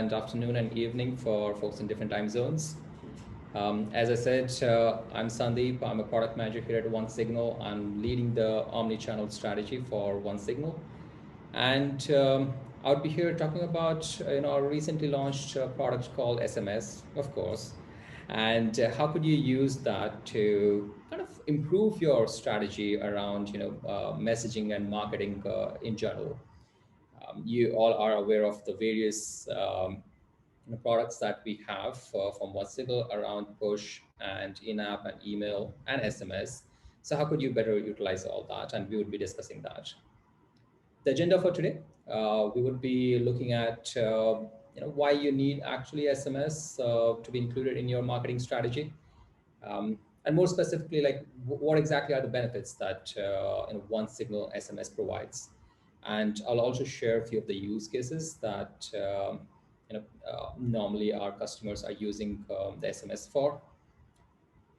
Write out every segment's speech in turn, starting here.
and afternoon and evening for folks in different time zones. As I said, I'm Sandeep. I'm a product manager here at OneSignal. I'm leading the omni-channel strategy for OneSignal. And I would be here talking about our recently launched product called SMS, of course. And how could you use that to kind of improve your strategy around messaging and marketing in general? You all are aware of the various products that we have from OneSignal around push and in-app and email and SMS. So how could you better utilize all that? And we would be discussing that. The agenda for today, we would be looking at why you need actually SMS to be included in your marketing strategy. And more specifically, like what exactly are the benefits that OneSignal SMS provides? And I'll also share a few of the use cases that normally our customers are using the SMS for.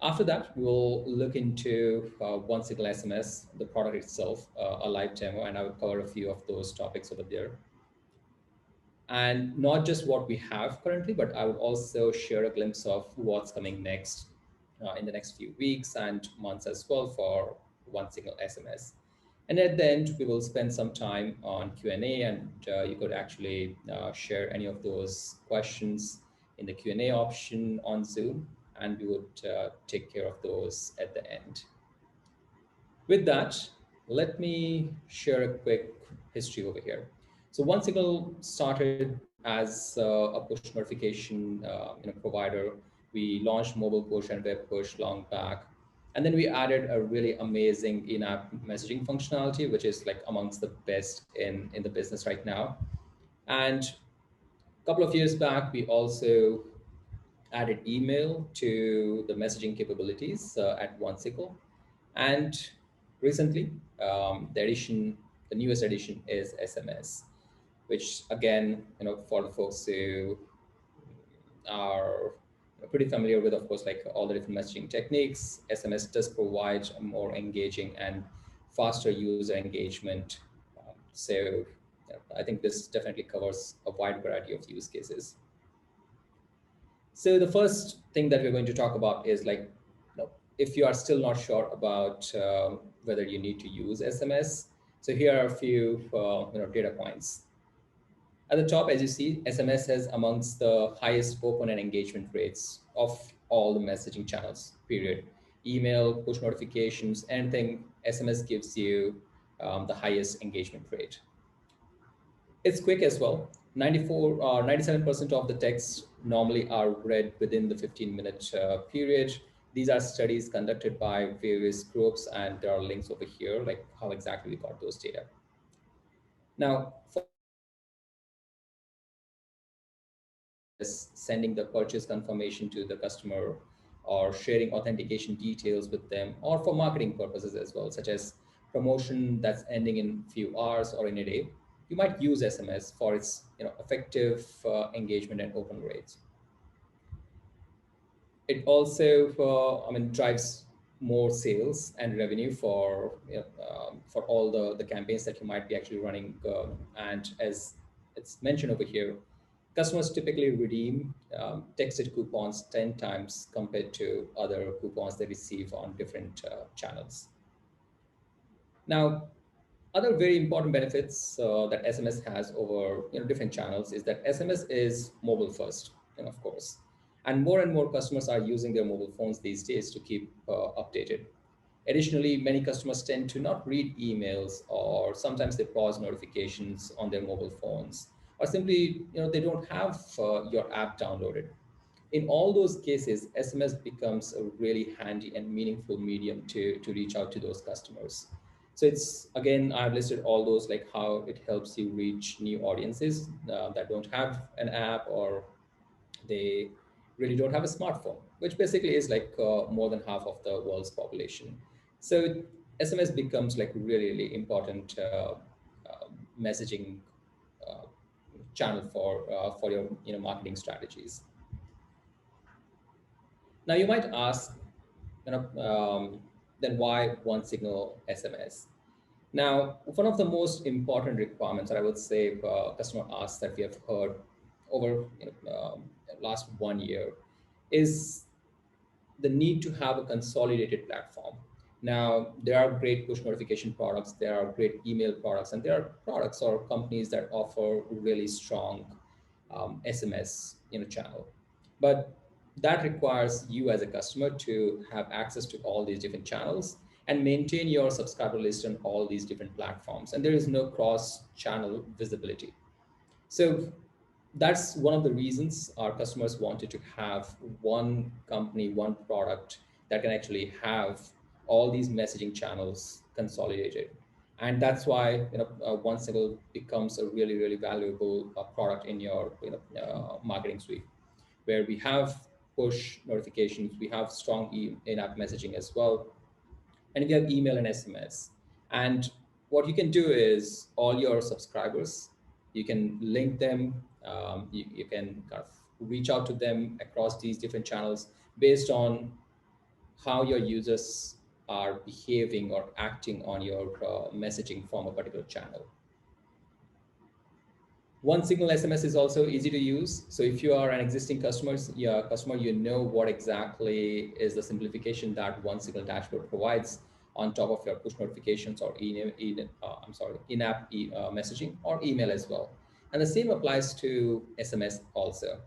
After that, we'll look into OneSignal SMS, the product itself, a live demo, and I will cover a few of those topics over there. And not just what we have currently, but I would also share a glimpse of what's coming next in the next few weeks and months as well for OneSignal SMS. And at the end, we will spend some time on Q&A, and you could actually share any of those questions in the Q&A option on Zoom, and we would take care of those at the end. With that, let me share a quick history over here. So OneSignal started as a push notification provider. We launched mobile push and web push long back. And then we added a really amazing in-app messaging functionality, which is like amongst the best in the business right now. And a couple of years back, we also added email to the messaging capabilities at OneSignal. And recently, the newest addition is SMS, which again, for the folks who are pretty familiar with, of course, like all the different messaging techniques, SMS does provide a more engaging and faster user engagement. So I think this definitely covers a wide variety of use cases. So the first thing that we're going to talk about is like, if you are still not sure about whether you need to use SMS. So here are a few data points. At the top, as you see, SMS has amongst the highest open and engagement rates of all the messaging channels, period. Email, push notifications, anything, SMS gives you the highest engagement rate. It's quick as well. 97% of the texts normally are read within the 15-minute period. These are studies conducted by various groups, and there are links over here, like how exactly we got those data. Now, for sending the purchase confirmation to the customer or sharing authentication details with them, or for marketing purposes as well, such as promotion that's ending in a few hours or in a day, you might use SMS for its effective engagement and open rates. It also drives more sales and revenue for all the campaigns that you might be actually running. And as it's mentioned over here, customers typically redeem texted coupons 10 times compared to other coupons they receive on different channels. Now, other very important benefits that SMS has over different channels is that SMS is mobile first, of course. And more customers are using their mobile phones these days to keep updated. Additionally, many customers tend to not read emails, or sometimes they pause notifications on their mobile phones, or simply they don't have your app downloaded. In all those cases, SMS becomes a really handy and meaningful medium to reach out to those customers. So it's, again, I've listed all those, like how it helps you reach new audiences that don't have an app, or they really don't have a smartphone, which basically is like more than half of the world's population. So SMS becomes like really important messaging channel for your marketing strategies. Now you might ask, then why OneSignal SMS? Now, one of the most important requirements that I would say customer asks that we have heard over last 1 year is the need to have a consolidated platform. Now, there are great push notification products, there are great email products, and there are products or companies that offer really strong SMS channel. But that requires you as a customer to have access to all these different channels and maintain your subscriber list on all these different platforms. And there is no cross-channel visibility. So that's one of the reasons our customers wanted to have one company, one product that can actually have all these messaging channels consolidated. And that's why OneSignal becomes a really, really valuable product in your marketing suite, where we have push notifications, we have strong in-app messaging as well, and we have email and SMS. And what you can do is all your subscribers, you can link them, you can kind of reach out to them across these different channels based on how your users are behaving or acting on your messaging from a particular channel. OneSignal SMS is also easy to use. So if you are an existing customer, you know what exactly is the simplification that OneSignal dashboard provides on top of your push notifications or in-app messaging or email as well. And the same applies to SMS also.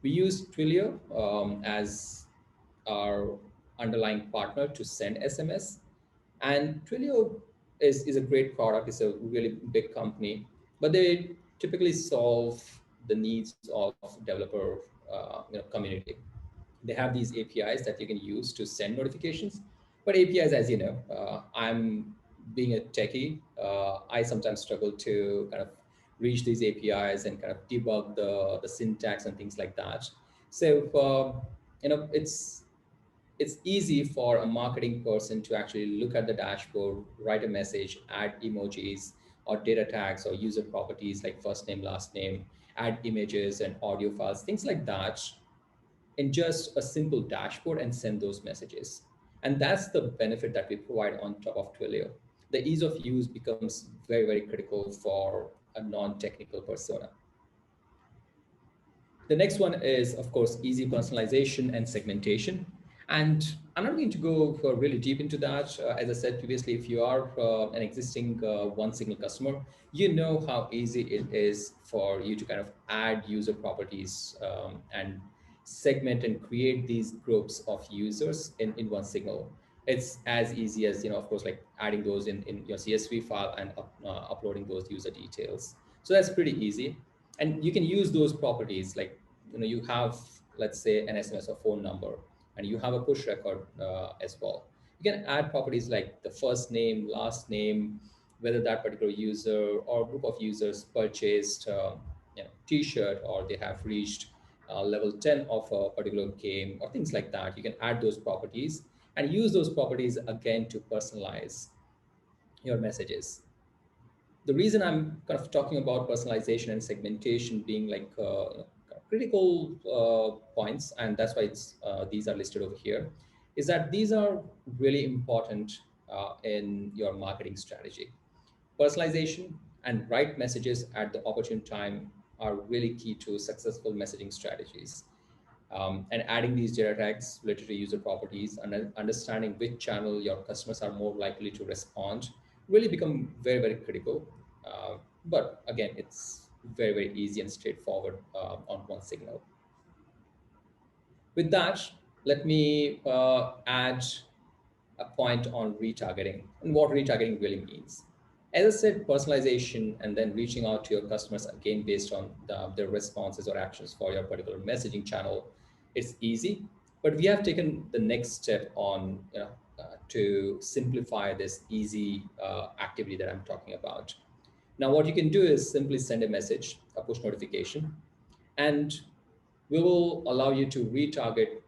We use Twilio as our underlying partner to send SMS. And Twilio is a great product. It's a really big company, but they typically solve the needs of developer community. They have these APIs that you can use to send notifications. But APIs, as you know, I'm being a techie. I sometimes struggle to kind of reach these APIs and kind of debug the syntax and things like that. So, it's easy for a marketing person to actually look at the dashboard, write a message, add emojis or data tags or user properties like first name, last name, add images and audio files, things like that, in just a simple dashboard and send those messages. And that's the benefit that we provide on top of Twilio. The ease of use becomes very, very critical for a non-technical persona. The next one is, of course, easy personalization and segmentation. And I'm not going to go really deep into that. As I said previously, if you are an existing OneSignal customer, you know how easy it is for you to kind of add user properties and segment and create these groups of users in OneSignal. It's as easy as, of course, like adding those in your CSV file and uploading those user details. So that's pretty easy. And you can use those properties like, you have, let's say, an SMS or phone number, and you have a push record as well. You can add properties like the first name, last name, whether that particular user or group of users purchased t-shirt, or they have reached level 10 of a particular game or things like that. You can add those properties and use those properties again to personalize your messages. The reason I'm kind of talking about personalization and segmentation being like critical points, and that's why these are listed over here, is that these are really important in your marketing strategy. Personalization and right messages at the opportune time are really key to successful messaging strategies. And adding these data tags related to user properties and understanding which channel your customers are more likely to respond really become very, very critical. But again, it's very, very easy and straightforward on OneSignal. With that, let me add a point on retargeting and what retargeting really means. As I said, personalization and then reaching out to your customers again based on their responses or actions for your particular messaging channel, it's easy. But we have taken the next step on to simplify this easy activity that I'm talking about. Now, what you can do is simply send a message, a push notification, and we will allow you to retarget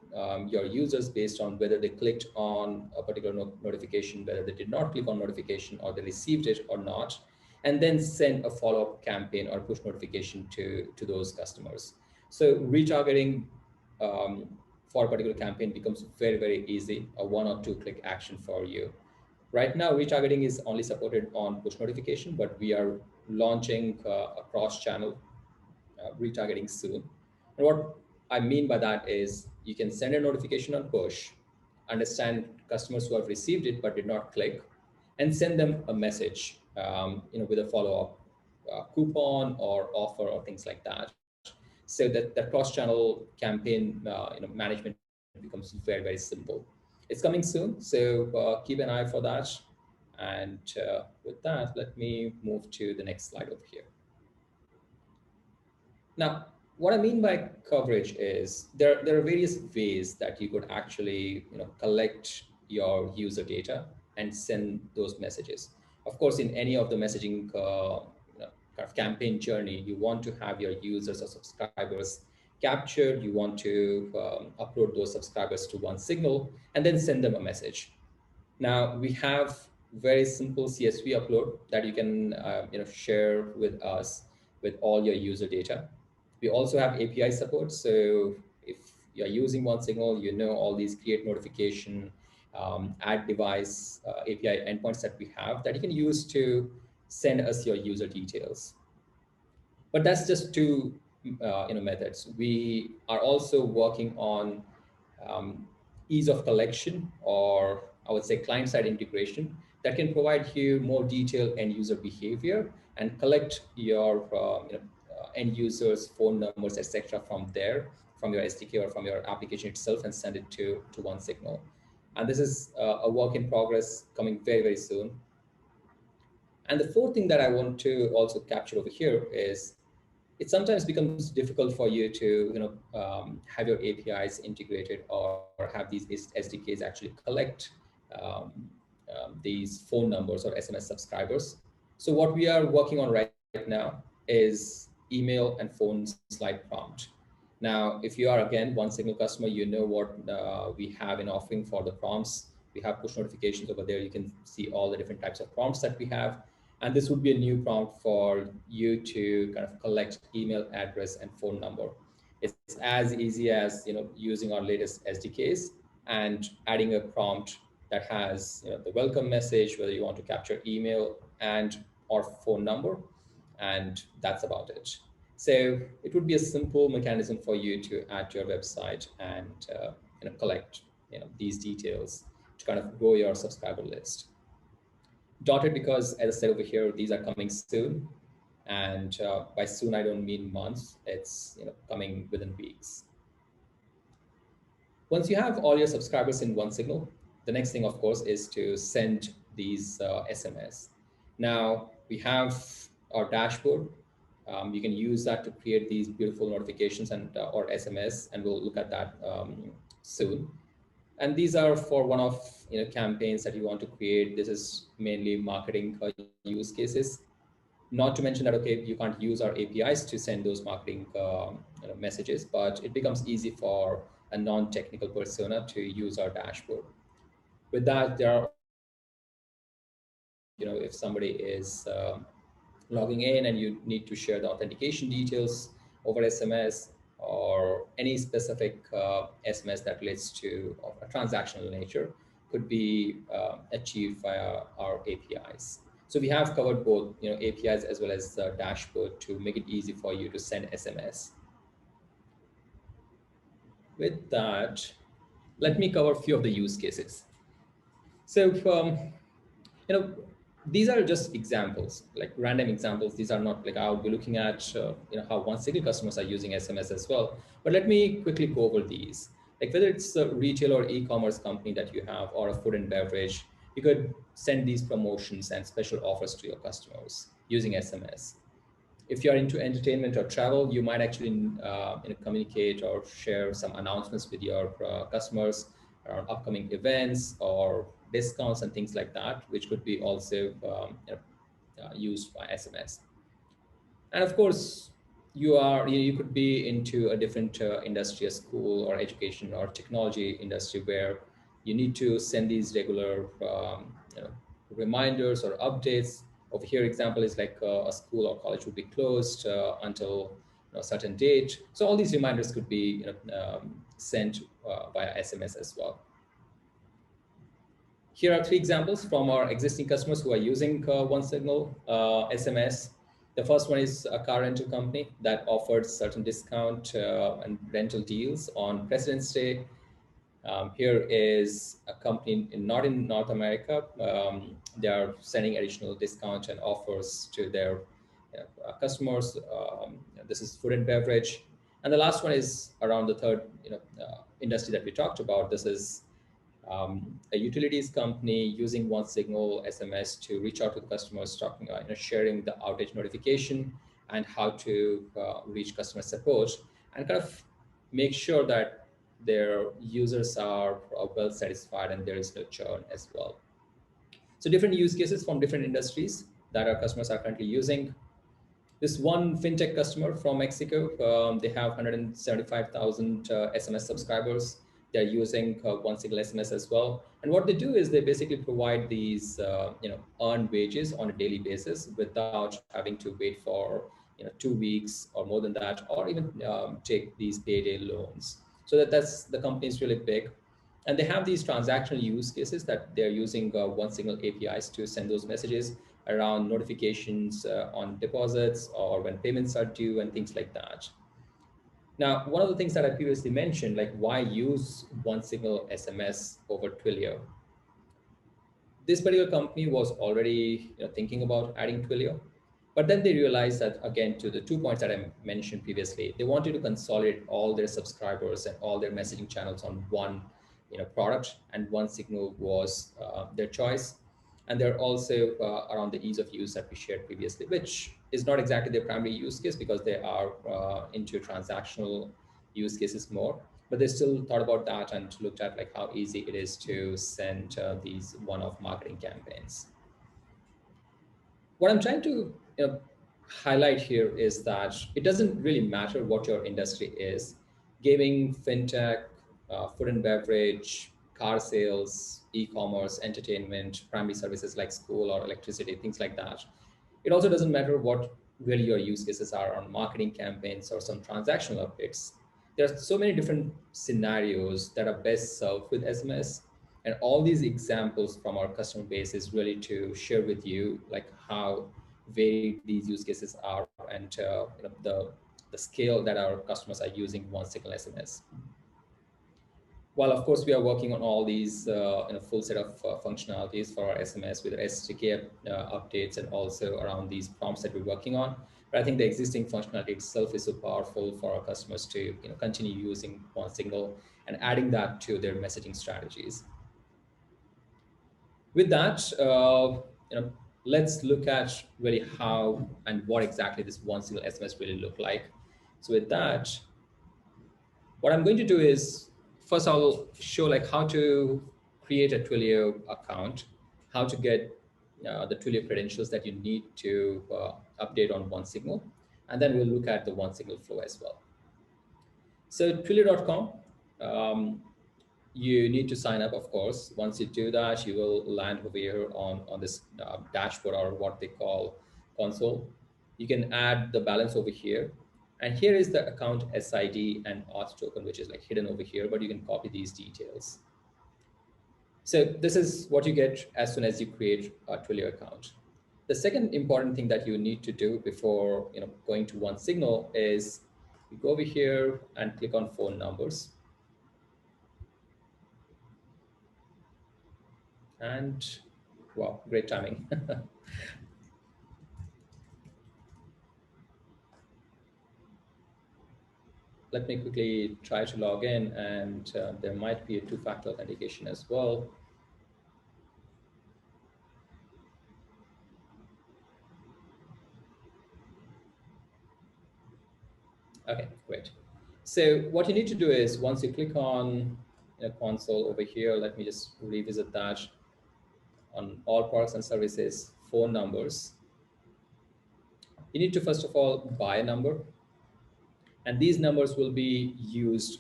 your users based on whether they clicked on a particular notification, whether they did not click on notification, or they received it or not, and then send a follow-up campaign or push notification to those customers. So retargeting for a particular campaign becomes very, very easy, a one or two click action for you. Right now, retargeting is only supported on push notification, but we are launching a cross-channel retargeting soon. And what I mean by that is you can send a notification on push, understand customers who have received it but did not click, and send them a message, with a follow-up coupon or offer or things like that, so that the cross-channel campaign, management becomes very, very simple. It's coming soon, so keep an eye for that. And with that, let me move to the next slide over here. Now, what I mean by coverage is there are various ways that you could actually collect your user data and send those messages. Of course, in any of the messaging kind of campaign journey, you want to have your users or subscribers captured. You want to upload those subscribers to OneSignal and then send them a message. Now we have very simple CSV upload that you can share with us with all your user data. We also have API support. So if you're using OneSignal, all these create notification, add device API endpoints that we have that you can use to send us your user details. But that's just two methods. We are also working on um, ease of collection, or I would say client-side integration, that can provide you more detailed end user behavior and collect your end users' phone numbers, etc., from there, from your SDK or from your application itself, and send it to OneSignal. And this is a work in progress coming very, very soon. And the fourth thing that I want to also capture over here is it sometimes becomes difficult for you to have your APIs integrated or have these SDKs actually collect um, these phone numbers or SMS subscribers. So what we are working on right now is email and phone slide prompt. Now, if you are again OneSignal customer, you know what we have in offering for the prompts. We have push notifications over there. You can see all the different types of prompts that we have. And this would be a new prompt for you to kind of collect email address and phone number. It's as easy as using our latest SDKs and adding a prompt that has the welcome message, whether you want to capture email and or phone number, and that's about it. So it would be a simple mechanism for you to add to your website and collect these details to kind of grow your subscriber list. Dotted because, as I said over here, these are coming soon, and by soon I don't mean months. It's coming within weeks. Once you have all your subscribers in OneSignal, the next thing, of course, is to send these SMS. Now we have our dashboard. You can use that to create these beautiful notifications and or SMS, and we'll look at that soon. And these are for one of campaigns that you want to create. This is mainly marketing use cases. Not to mention that, okay, you can't use our APIs to send those marketing messages, but it becomes easy for a non-technical persona to use our dashboard. With that, there are also if somebody is logging in and you need to share the authentication details over SMS or any specific SMS that relates to a transactional nature could be achieved via our APIs. So we have covered both APIs as well as the dashboard to make it easy for you to send SMS. With that, let me cover a few of the use cases. So you know, these are just examples, like random examples. These are not like I'll be looking at, how OneSignal customers are using SMS as well. But let me quickly go over these. Like whether it's a retail or e-commerce company that you have, or a food and beverage, you could send these promotions and special offers to your customers using SMS. If you're into entertainment or travel, you might actually communicate or share some announcements with your customers around upcoming events or discounts and things like that, which could be also used by SMS. And of course, you could be into a different industry, a school or education or technology industry, where you need to send these regular reminders or updates. Over here, example is like a school or college would be closed until a certain date. So all these reminders could be sent via SMS as well. Here are three examples from our existing customers who are using OneSignal SMS. The first one is a car rental company that offers certain discount and rental deals on President's Day. Here is a company not in North America. They are sending additional discounts and offers to their customers. This is food and beverage. And the last one is around the third industry that we talked about. This is a utilities company using OneSignal SMS to reach out to the customers, talking, sharing the outage notification and how to reach customer support and kind of make sure that their users are well satisfied and there is no churn as well. So different use cases from different industries that our customers are currently using. This one fintech customer from Mexico, they have 175,000 SMS subscribers. They're using OneSignal SMS as well. And what they do is they basically provide these, earned wages on a daily basis without having to wait for, 2 weeks or more than that, or even take these payday loans. So that's the company is really big. And they have these transactional use cases that they're using OneSignal APIs to send those messages around notifications on deposits or when payments are due and things like that. Now, one of the things that I previously mentioned, like why use OneSignal SMS over Twilio? This particular company was already thinking about adding Twilio, but then they realized that, again, to the 2 points that I mentioned previously, they wanted to consolidate all their subscribers and all their messaging channels on one product, and OneSignal was their choice. And they're also around the ease of use that we shared previously, which is not exactly their primary use case because they are into transactional use cases more, but they still thought about that and looked at like how easy it is to send these one-off marketing campaigns. What I'm trying to highlight here is that it doesn't really matter what your industry is. Gaming, fintech, food and beverage, car sales, e-commerce, entertainment, primary services like school or electricity, things like that. It also doesn't matter what really your use cases are on marketing campaigns or some transactional updates. There are so many different scenarios that are best served with SMS. And all these examples from our customer base is really to share with you like how varied these use cases are and the scale that our customers are using OneSignal SMS. While of course we are working on all these full set of functionalities for our SMS with SDK updates and also around these prompts that we're working on. But I think the existing functionality itself is so powerful for our customers to continue using OneSignal and adding that to their messaging strategies. With that, let's look at really how and what exactly this OneSignal SMS really look like. So with that, what I'm going to do is first I'll show like how to create a Twilio account, how to get the Twilio credentials that you need to update on OneSignal, and then we'll look at the OneSignal flow as well. So Twilio.com, you need to sign up, of course. Once you do that, you will land over here on this dashboard or what they call console. You can add the balance over here. And here is the account SID and auth token, which is like hidden over here, but you can copy these details. So this is what you get as soon as you create a Twilio account. The second important thing that you need to do before going to OneSignal is you go over here and click on phone numbers. And wow, great timing. Let me quickly try to log in, and there might be a two-factor authentication as well. Okay, great. So what you need to do is once you click on console over here, let me just revisit that on all products and services, phone numbers. You need to first of all buy a number. And these numbers will be used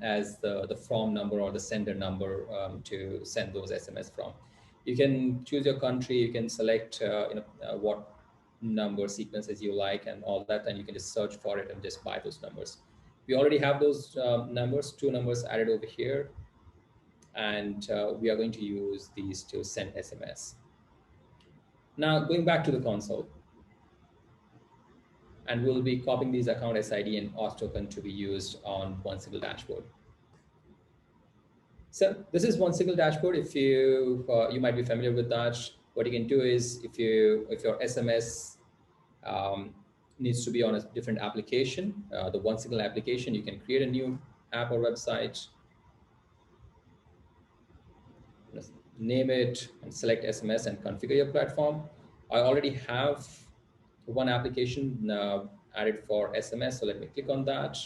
as the from number or the sender number to send those SMS from. You can choose your country, you can select what number sequences you like and all that, and you can just search for it and just buy those numbers. We already have those numbers, two numbers added over here, and we are going to use these to send SMS. Now, going back to the console, And we'll be copying these account SID and auth token to be used on OneSignal dashboard. So this is OneSignal dashboard. If you might be familiar with that, what you can do is if your SMS needs to be on a different application, the OneSignal application, you can create a new app or website, name it, and select SMS and configure your platform. I already have one application added for SMS, so let me click on that.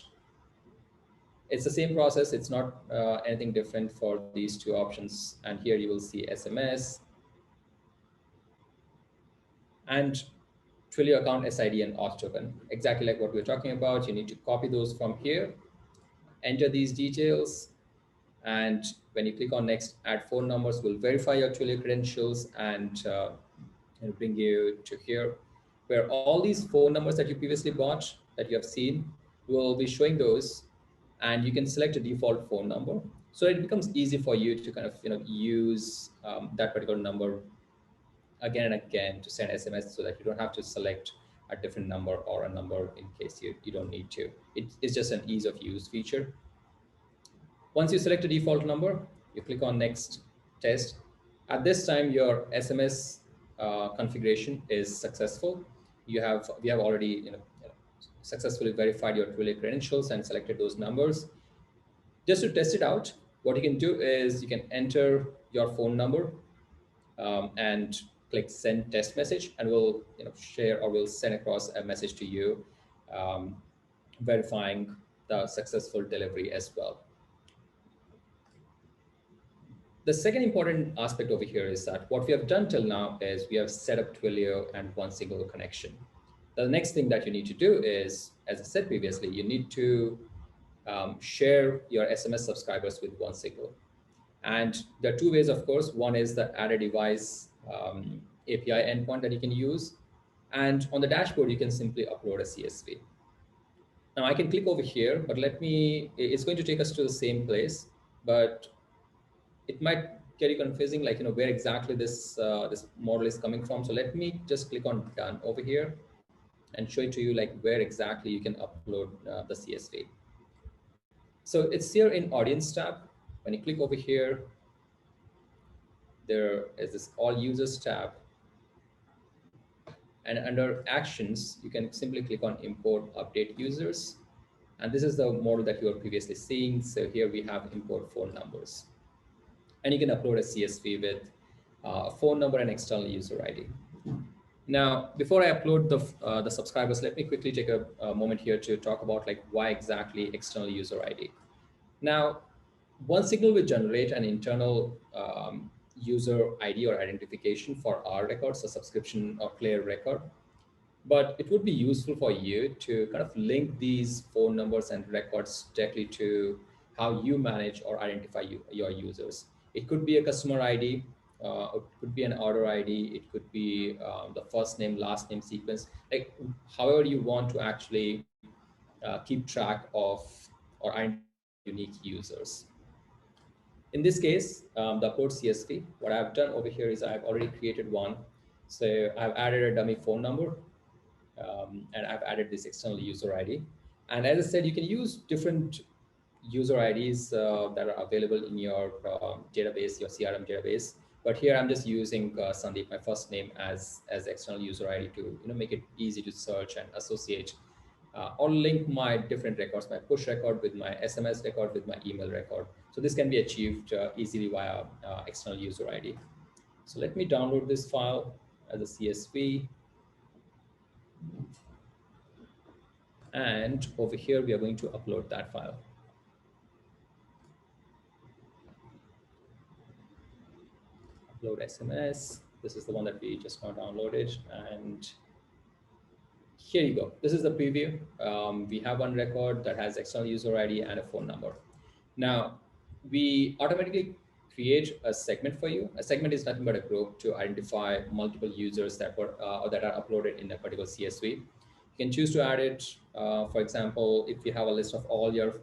It's the same process. It's not anything different for these two options. And here you will see SMS and Twilio account SID and auth token. Exactly like what we were talking about. You need to copy those from here, enter these details, and when you click on next, add phone numbers, will verify your Twilio credentials and it'll bring you to here, where all these phone numbers that you previously bought, that you have seen, will be showing those, and you can select a default phone number. So it becomes easy for you to kind of use that particular number again and again to send SMS, so that you don't have to select a different number or a number in case you don't need to. It's just an ease of use feature. Once you select a default number, you click on next test. At this time, your SMS configuration is successful. We have already successfully verified your Twilio credentials and selected those numbers. Just to test it out, what you can do is you can enter your phone number and click send test message, and we'll share or we'll send across a message to you verifying the successful delivery as well. The second important aspect over here is that what we have done till now is we have set up Twilio and OneSignal connection. The next thing that you need to do is, as I said previously, you need to share your SMS subscribers with OneSignal. And there are two ways, of course. One is the add a device API endpoint that you can use. And on the dashboard, you can simply upload a CSV. Now I can click over here, but it's going to take us to the same place, but it might get you confusing, like, where exactly this model is coming from. So let me just click on done over here and show it to you, like where exactly you can upload the CSV. So it's here in audience tab. When you click over here, there is this all users tab. And under actions, you can simply click on import update users. And this is the model that you were previously seeing. So here we have import phone numbers. And you can upload a CSV with a phone number and external user ID. Now, before I upload the subscribers, let me quickly take a moment here to talk about like why exactly external user ID. Now, OneSignal will generate an internal user ID or identification for our records, a subscription or player record. But it would be useful for you to kind of link these phone numbers and records directly to how you manage or identify your users. It could be a customer ID, it could be an order ID, it could be the first name, last name sequence, like however you want to actually keep track of or identify unique users. In this case, the upload CSV, what I've done over here is I've already created one. So I've added a dummy phone number and I've added this external user ID. And as I said, you can use different user IDs that are available in your database, your CRM database. But here I'm just using Sandeep, my first name, as external user ID to make it easy to search and associate or link my different records, my push record with my SMS record with my email record. So this can be achieved easily via external user ID. So let me download this file as a CSV. And over here, we are going to upload that file. Upload SMS. This is the one that we just now downloaded. And here you go. This is the preview. We have one record that has external user ID and a phone number. Now, we automatically create a segment for you. A segment is nothing but a group to identify multiple users that were or that are uploaded in a particular CSV. You can choose to add it. For example, if you have a list of all your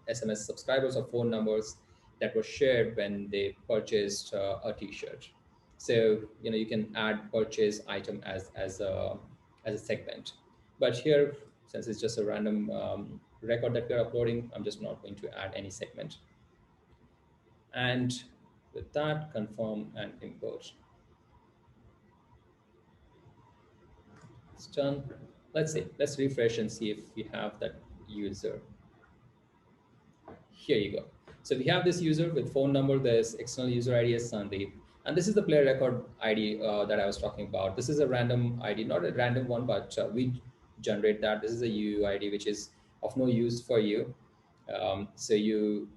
SMS subscribers or phone numbers that were shared when they purchased a T-shirt. So you can add purchase item as a segment. But here, since it's just a random record that we're uploading, I'm just not going to add any segment. And with that, confirm and import. It's done. Let's see. Let's refresh and see if we have that user. Here you go. So we have this user with phone number. There's external user ID as Sandeep. And this is the player record ID that I was talking about. This is a random ID, not a random one, but we generate that. This is a UUID, which is of no use for you. So you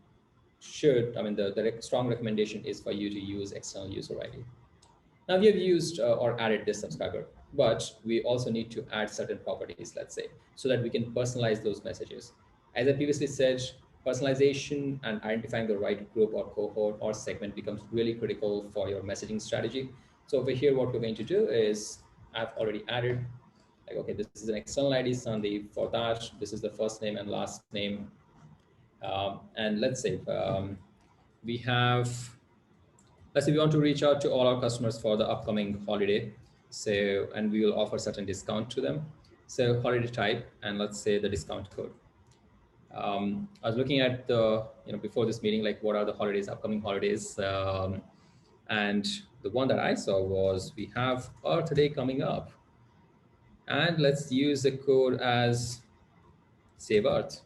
should, I mean, the strong recommendation is for you to use external user ID. Now we have used or added this subscriber, but we also need to add certain properties, let's say, so that we can personalize those messages. As I previously said, personalization and identifying the right group or cohort or segment becomes really critical for your messaging strategy. So over here, what we're going to do is I've already added, like, okay, this is an external ID, Sandeep. For that, this is the first name and last name. And let's say we have, let's say we want to reach out to all our customers for the upcoming holiday. So, and we will offer certain discount to them. So holiday type, and let's say the discount code. I was looking at the, before this meeting, like what are the holidays, upcoming holidays. And the one that I saw was we have Earth Day coming up. And let's use the code as Save Earth.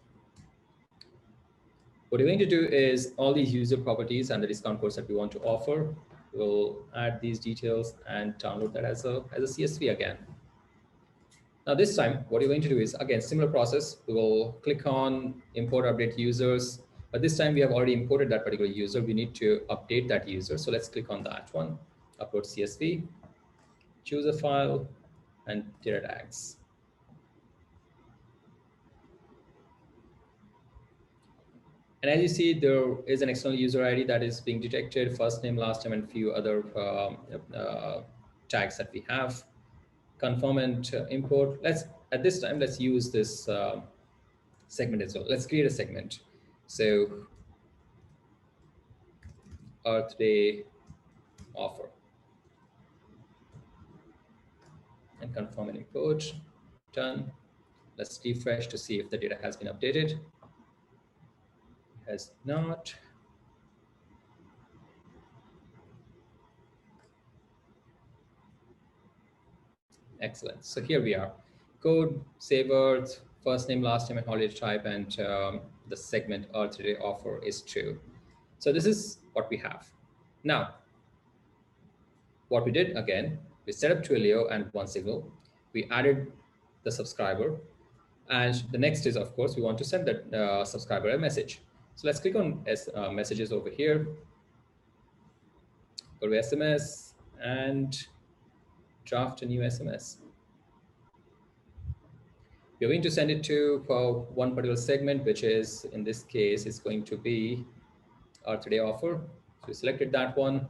What we're going to do is all these user properties and the discount codes that we want to offer, we'll add these details and download that as a CSV again. Now this time, what you're going to do is, again, similar process. We will click on import update users, but this time we have already imported that particular user. We need to update that user. So let's click on that one, upload CSV, choose a file, and data tags. And as you see, there is an external user ID that is being detected, first name, last name, and a few other tags that we have. Confirm and import. At this time, let's use this segment as well. Let's create a segment. So Earth Day offer. And confirm and import. Done. Let's refresh to see if the data has been updated. It has not. Excellent. So here we are. Code, save Earth, first name, last name, and holiday type, and the segment Earth Day offer is true. So this is what we have. Now, what we did again, we set up Twilio and OneSignal. We added the subscriber. And the next is, of course, we want to send that subscriber a message. So let's click on messages over here. Go to SMS and draft a new SMS. We're going to send it to one particular segment, which is, in this case, is going to be our today offer. So we selected that one.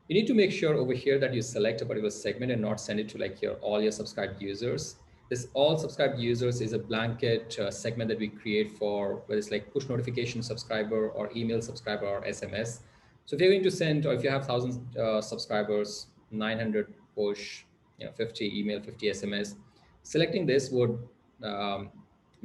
You need to make sure over here that you select a particular segment and not send it to like all your subscribed users. This all subscribed users is a blanket segment that we create for whether it's like push notification subscriber or email subscriber or SMS. So if you're going to send, or if you have 1,000 subscribers, 900 push, 50 email, 50 SMS, selecting this would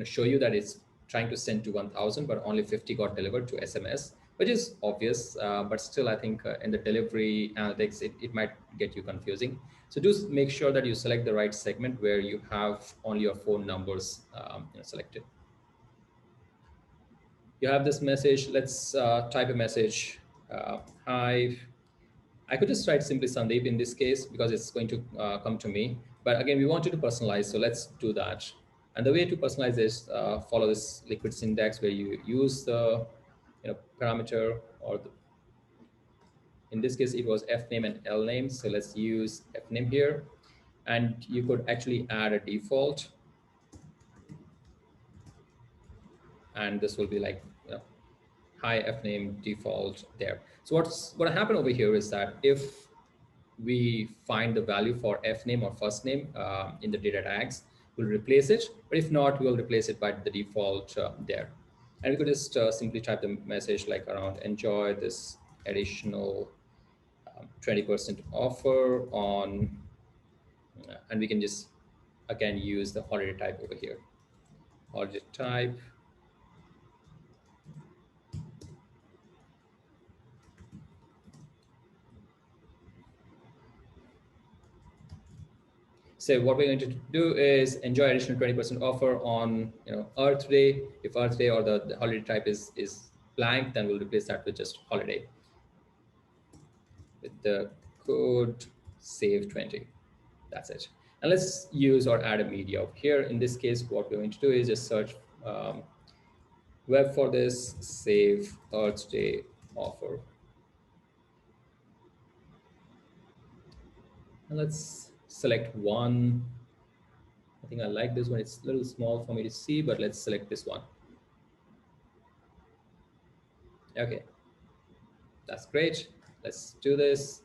show you that it's trying to send to 1,000, but only 50 got delivered to SMS, which is obvious, but still I think in the delivery analytics, it might get you confusing. So do make sure that you select the right segment where you have only your phone numbers selected. You have this message. Let's type a message. Hi. I could just write simply Sandeep in this case because it's going to come to me. But again, we wanted to personalize, so let's do that. And the way to personalize is follow this liquid syntax where you use the parameter, or in this case, it was F name and L name. So let's use F name here. And you could actually add a default. And this will be like, hi F name default there. So what happened over here is that if we find the value for F name or first name in the data tags, we'll replace it. But if not, we'll replace it by the default there. And we could just simply type the message like around enjoy this additional 20% offer on, and we can just again use the holiday type over here. Holiday type. So what we're going to do is enjoy additional 20% offer on Earth Day. If Earth Day or the holiday type is blank, then we'll replace that with just holiday with the code save20. That's it. And let's use or add a media over here. In this case, what we're going to do is just search web for this save Earth Day offer. And let's select one. I think I like this one. It's a little small for me to see, but let's select this one. Okay, that's great. Let's do this.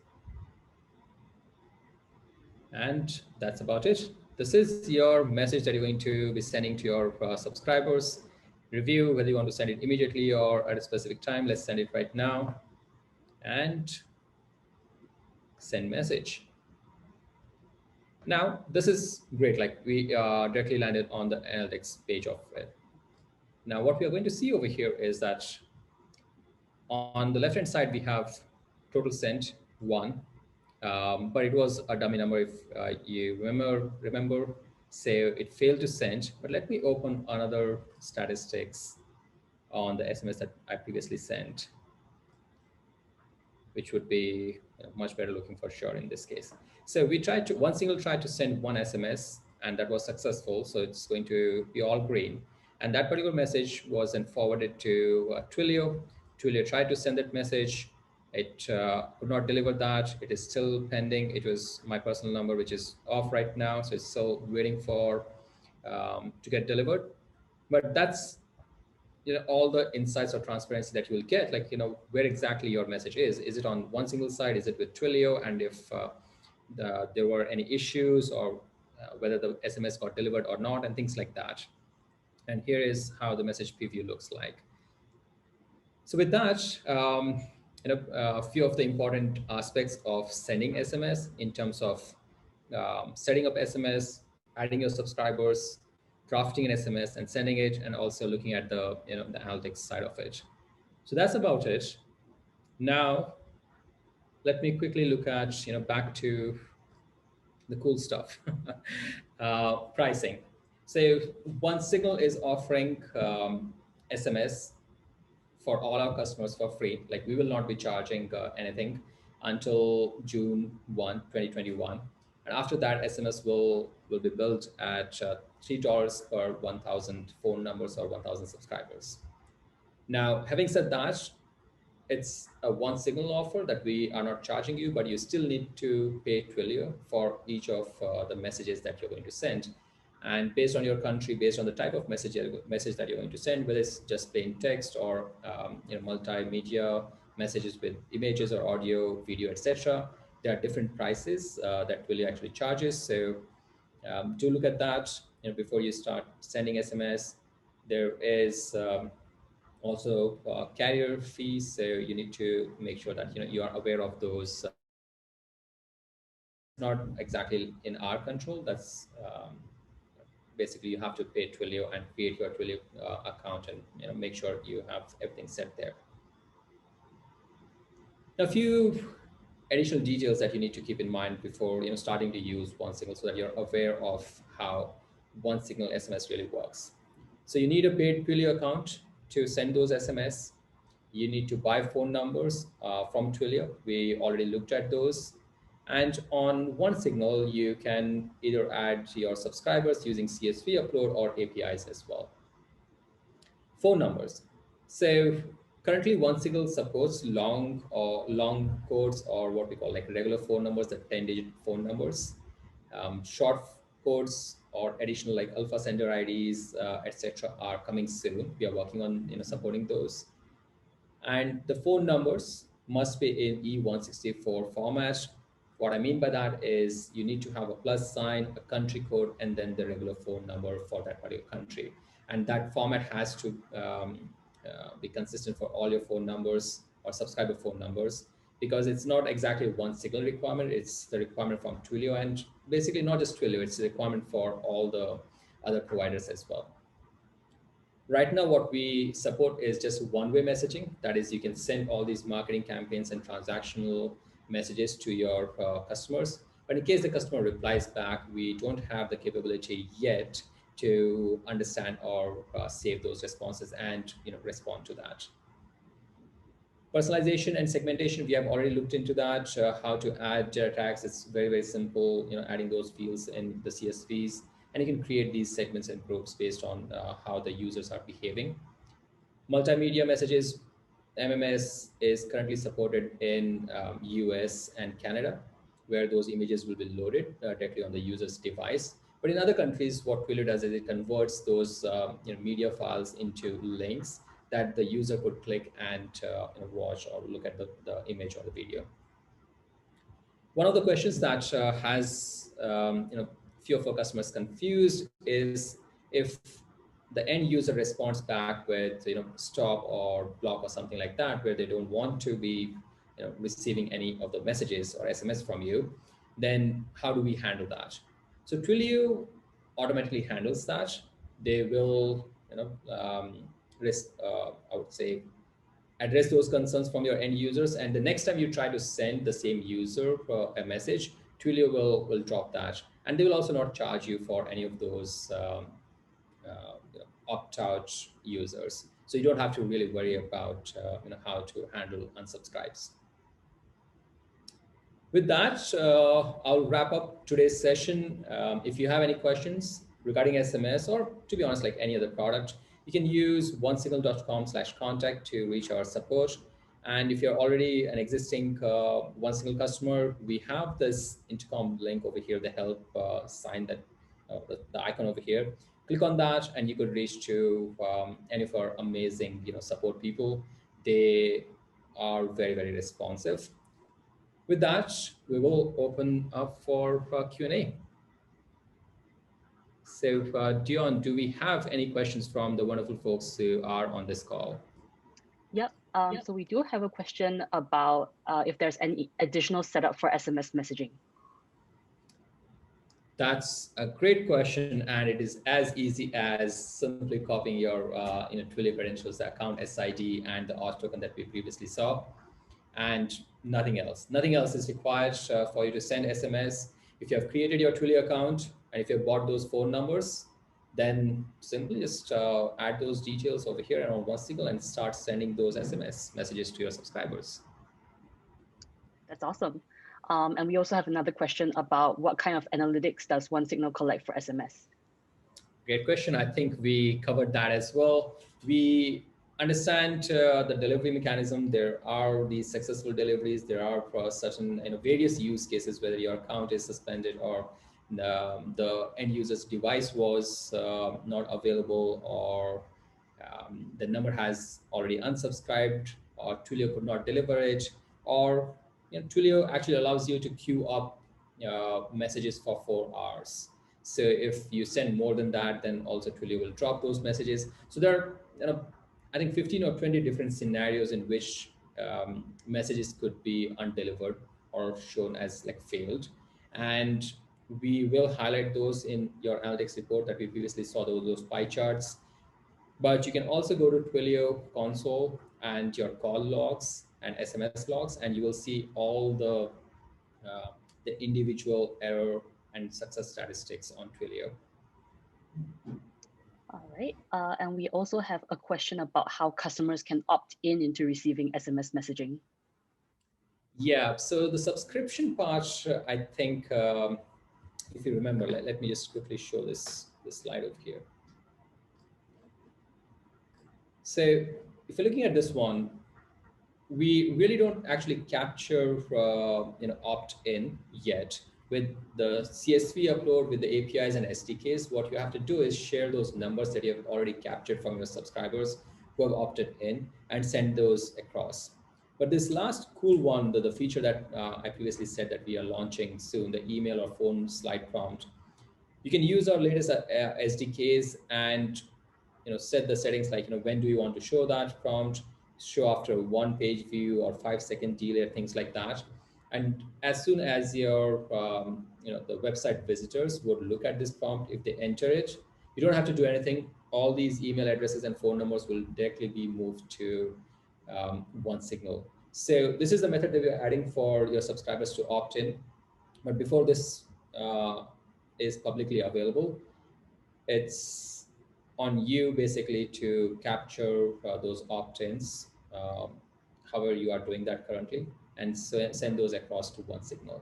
And that's about it. This is your message that you're going to be sending to your subscribers. Review whether you want to send it immediately or at a specific time. Let's send it right now. And send message. Now, this is great. Like we directly landed on the analytics page of it. Now, what we are going to see over here is that on the left-hand side, we have total sent 1, but it was a dummy number if you remember. So it failed to send. But let me open another statistics on the SMS that I previously sent, which would be much better looking for sure in this case. So we tried to send one SMS, and that was successful. So it's going to be all green. And that particular message was then forwarded to Twilio. Twilio tried to send that message. It could not deliver that. It is still pending. It was my personal number, which is off right now. So it's still waiting for to get delivered. But that's all the insights or transparency that you will get, like where exactly your message is it on one single site, is it with Twilio, and if there were any issues, or whether the SMS got delivered or not, and things like that. And here is how the message preview looks like. So with that, a few of the important aspects of sending SMS in terms of setting up SMS, adding your subscribers, drafting an SMS and sending it, and also looking at the analytics side of it. So that's about it. Now, let me quickly look at back to the cool stuff. Pricing. So OneSignal is offering SMS for all our customers for free. Like we will not be charging anything until June 1, 2021. And after that, SMS will be billed at $3 per 1,000 phone numbers or 1,000 subscribers. Now, having said that, it's a OneSignal offer that we are not charging you, but you still need to pay Twilio for each of the messages that you're going to send. And based on your country, based on the type of message that you're going to send, whether it's just plain text or multimedia messages with images or audio, video, etc., there are different prices that Twilio actually charges. So do look at that before you start sending SMS. There is also carrier fees, so you need to make sure that you are aware of those. Not exactly in our control. That's basically you have to pay Twilio and create your Twilio account, and make sure you have everything set there. Now, a few additional details that you need to keep in mind before starting to use OneSignal, so that you're aware of how OneSignal SMS really works. So you need a paid Twilio account to send those SMS. You need to buy phone numbers from Twilio. We already looked at those. And on OneSignal, you can either add your subscribers using CSV upload or APIs as well. Phone numbers. So currently OneSignal supports long codes, or what we call like regular phone numbers, the 10-digit phone numbers. Short codes or additional like alpha sender IDs, etc., are coming soon. We are working on supporting those. And the phone numbers must be in E164 format. What I mean by that is you need to have a plus sign, a country code, and then the regular phone number for that particular country. And that format has to be consistent for all your phone numbers or subscriber phone numbers. because it's not exactly one signal requirement, it's the requirement from Twilio, and basically not just Twilio, it's a requirement for all the other providers as well. Right now, what we support is just one-way messaging. That is, you can send all these marketing campaigns and transactional messages to your customers. But in case the customer replies back, we don't have the capability yet to understand or save those responses and respond to that. Personalization and segmentation, we have already looked into that. How to add geo tags, it's very, very simple, adding those fields in the CSVs. And you can create these segments and groups based on how the users are behaving. Multimedia messages, MMS is currently supported in US and Canada, where those images will be loaded directly on the user's device. But in other countries, what Twilio does is it converts those media files into links that the user could click and watch or look at the image or the video. One of the questions that has few of our customers confused is if the end user responds back with stop or block or something like that, where they don't want to be receiving any of the messages or SMS from you, then how do we handle that? So Twilio automatically handles that. They will I would say address those concerns from your end users, and the next time you try to send the same user a message, Twilio will drop that, and they will also not charge you for any of those opt-out users. So you don't have to really worry about how to handle unsubscribes. With that, I'll wrap up today's session. If you have any questions regarding SMS, or to be honest, like any other product, you can use onesignal.com/contact to reach our support. And if you're already an existing OneSignal customer, we have this intercom link over here, the help sign, that the icon over here. Click on that, and you could reach to any of our amazing support people. They are very, very responsive. With that, we will open up for Q&A. So, Dion, do we have any questions from the wonderful folks who are on this call? Yep. So we do have a question about if there's any additional setup for SMS messaging. That's a great question, and it is as easy as simply copying your Twilio credentials, the account SID, and the auth token that we previously saw, and nothing else. Nothing else is required for you to send SMS. If you have created your Twilio account and if you have bought those phone numbers, then simply just add those details over here on OneSignal and start sending those SMS messages to your subscribers. That's awesome. And we also have another question about what kind of analytics does OneSignal collect for SMS? Great question. I think we covered that as well. We understand the delivery mechanism. There are these successful deliveries. There are certain various use cases, whether your account is suspended or the end user's device was not available, or the number has already unsubscribed, or Twilio could not deliver it, or Twilio actually allows you to queue up messages for 4 hours. So if you send more than that, then also Twilio will drop those messages. So there are, I think 15 or 20 different scenarios in which messages could be undelivered or shown as like failed. And we will highlight those in your analytics report that we previously saw, those pie charts. But you can also go to Twilio console and your call logs and SMS logs, and you will see all the individual error and success statistics on Twilio. All right. And we also have a question about how customers can opt in into receiving SMS messaging. Yeah, so the subscription part, I think, if you remember, let me just quickly show this slide over here. So if you're looking at this one, we really don't actually capture opt-in yet. With the CSV upload, with the APIs and SDKs, what you have to do is share those numbers that you have already captured from your subscribers who have opted in and send those across. But this last cool one, the feature that I previously said that we are launching soon, the email or phone slide prompt, you can use our latest SDKs and set the settings like when do you want to show that prompt, show after one page view or 5-second delay, things like that. And as soon as your the website visitors would look at this prompt, if they enter it, you don't have to do anything. All these email addresses and phone numbers will directly be moved to OneSignal. So this is the method that we're adding for your subscribers to opt in. But before this is publicly available, it's on you basically to capture those opt-ins, however you are doing that currently, and send those across to OneSignal.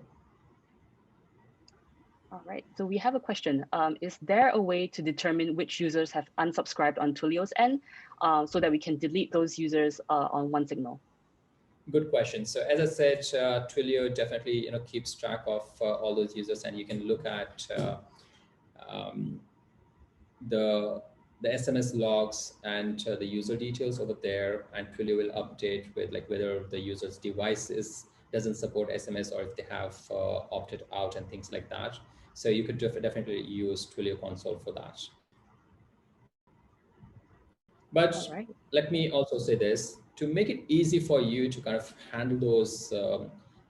All right, so we have a question. Is there a way to determine which users have unsubscribed on Twilio's end so that we can delete those users on OneSignal? Good question. So as I said, Twilio definitely keeps track of all those users, and you can look at um, the SMS logs and the user details over there, and Twilio will update with like whether the user's device doesn't support SMS or if they have opted out and things like that. So you could definitely use Twilio console for that. But right. Let me also say this, to make it easy for you to kind of handle those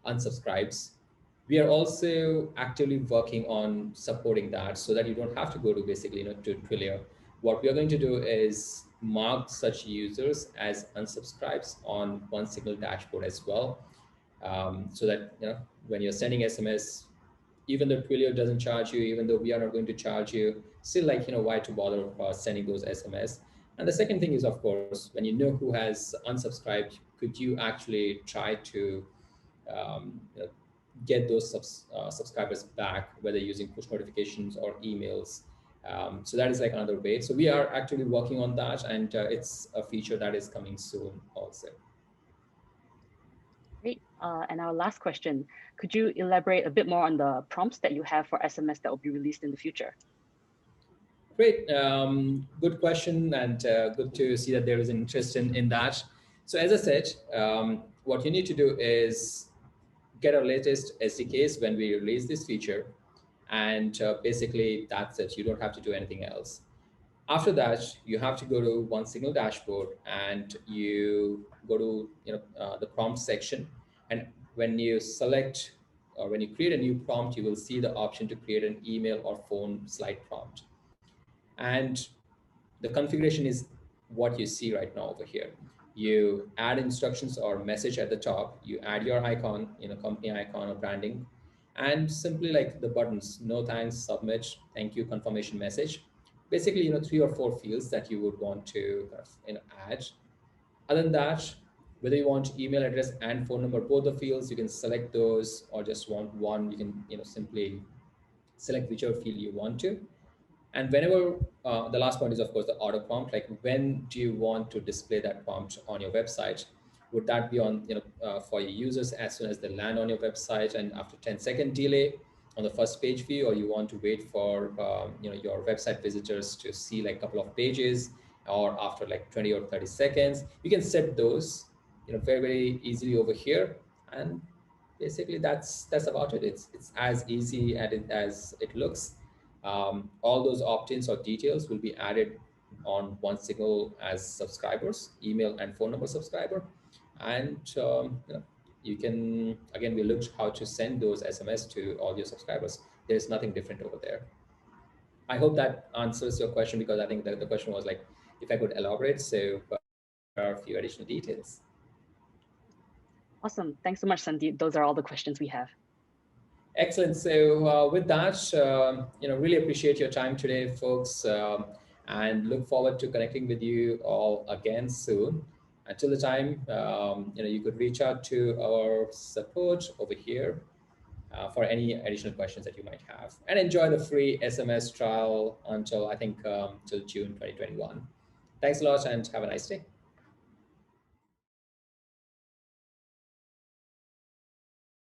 unsubscribes, we are also actively working on supporting that so that you don't have to go to basically to Twilio. What we are going to do is mark such users as unsubscribes on OneSignal dashboard as well, so that when you're sending SMS, even though Twilio doesn't charge you, even though we are not going to charge you, still why to bother sending those SMS? And the second thing is, of course, when you know who has unsubscribed, could you actually try to get those subscribers back, whether using push notifications or emails? So that is like another way. So we are actively working on that, and it's a feature that is coming soon also. Great. And our last question, could you elaborate a bit more on the prompts that you have for SMS that will be released in the future? Great. Good question, and good to see that there is an interest in that. So as I said, what you need to do is get our latest SDKs when we release this feature, and basically that's it. You don't have to do anything else. After that, you have to go to OneSignal dashboard, and you go to the prompt section, and when you select or when you create a new prompt, you will see the option to create an email or phone slide prompt. And the configuration is what you see right now over here. You add instructions or message at the top, you add your icon, company icon or branding, and simply like the buttons, no thanks, submit, thank you, confirmation message. Basically, 3 or 4 fields that you would want to add. Other than that, whether you want email address and phone number, both the fields, you can select those, or just want one, you can simply select whichever field you want to. And whenever, the last point is, of course, the auto prompt, like when do you want to display that prompt on your website? Would that be on, for your users as soon as they land on your website and after 10-second delay on the first page view, or you want to wait for, your website visitors to see like a couple of pages, or after like 20 or 30 seconds? You can set those, very, very easily over here. And basically that's about it. It's as easy as it looks. All those opt-ins or details will be added on OneSignal as subscribers, email and phone number subscriber. And you can, again, we looked how to send those SMS to all your subscribers. There's nothing different over there. I hope that answers your question, because I think that the question was like, if I could elaborate, so but there are a few additional details. Awesome. Thanks so much, Sandeep. Those are all the questions we have. Excellent. So with that, really appreciate your time today, folks, and look forward to connecting with you all again soon. Until the time, you could reach out to our support over here for any additional questions that you might have, and enjoy the free SMS trial until I think till June 2021. Thanks a lot, and have a nice day.